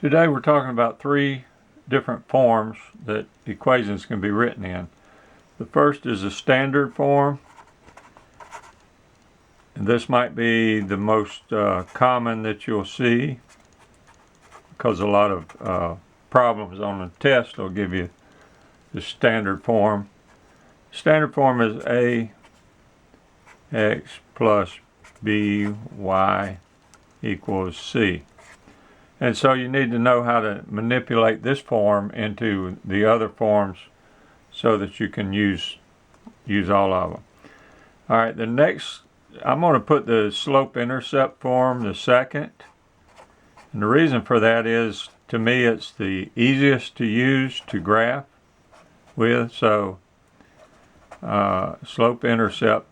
Today we're talking about three different forms that equations can be written in. The first is a standard form. And this might be the most common that you'll see, because a lot of problems on the test will give you the standard form. Standard form is ax plus by equals c. And so you need to know how to manipulate this form into the other forms so that you can use all of them. All right, the next, I'm going to put the slope-intercept form the second. And the reason for that is, to me, it's the easiest to use to graph with. So slope-intercept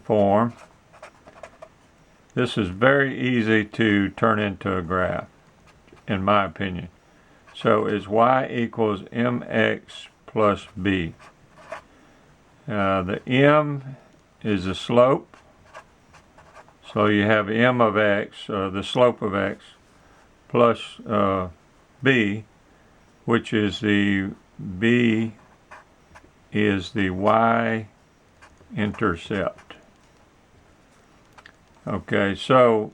form. This is very easy to turn into a graph, in my opinion. So it's y equals mx plus b. The m is the slope. So you have m of x, the slope of x, plus b, which is the b is the y-intercept. Okay, so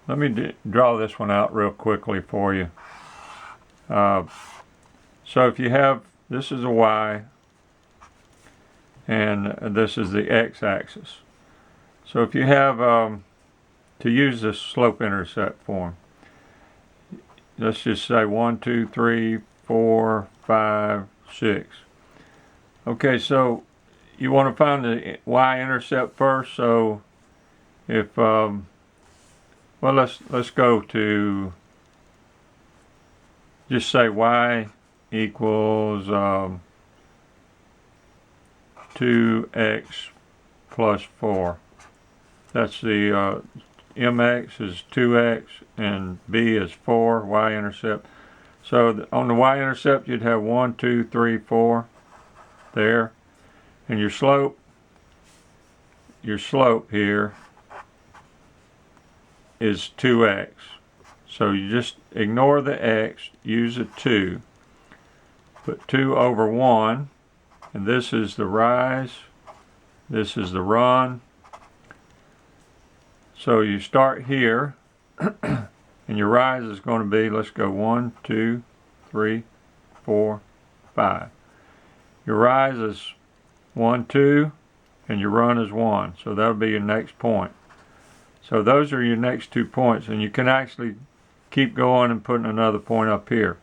let me draw this one out real quickly for you. So if you have, this is a y, and this is the x-axis. So if you have, to use this slope-intercept form, let's just say 1, 2, 3, 4, 5, 6. Okay, so you want to find the y-intercept first. So if well, let's go to, just say y equals 2x plus 4. That's the mx is 2x and b is 4, y-intercept. So on the y-intercept you'd have 1, 2, 3, 4 there, and your slope here is 2x. So you just ignore the x, use a 2, put 2 over 1, and this is the rise, this is the run. So you start here, and your rise is going to be, let's go 1, 2, 3, 4, 5. Your rise is 1, 2, and your run is 1. So that'll be your next point. So those are your next 2 points, and you can actually keep going and putting another point up here.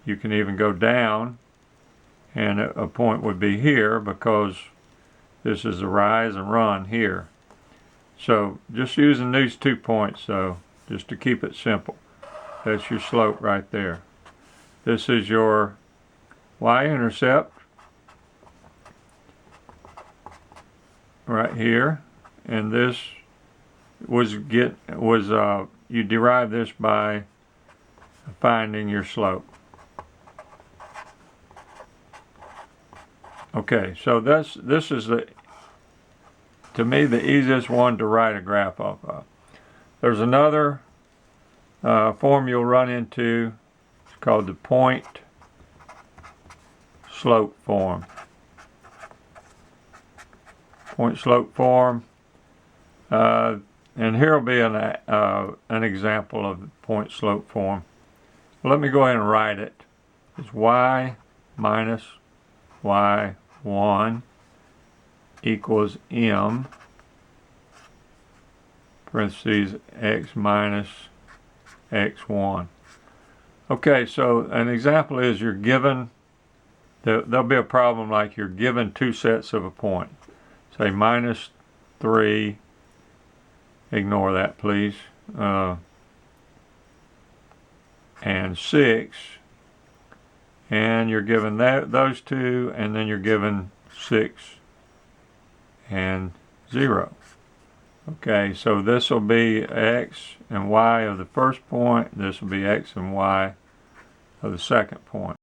You can even go down, and a point would be here, because this is the rise and run here. So just using these 2 points, so just to keep it simple. That's your slope right there. This is your y-intercept right here, and this you derive this by finding your slope. Okay, so this is to me the easiest one to write a graph off of. There's another form you'll run into. It's called the point slope form. Point slope form. And here will be an example of the point slope form. Let me go ahead and write it. It's y minus y1 equals m, parentheses, x minus x1. Okay, so an example is you're given, there'll be a problem like you're given 2 sets of a point. Say minus 3, ignore that please, and 6, and you're given those 2, and then you're given 6 and 0. Okay, so this will be x and y of the first point, this will be x and y of the second point.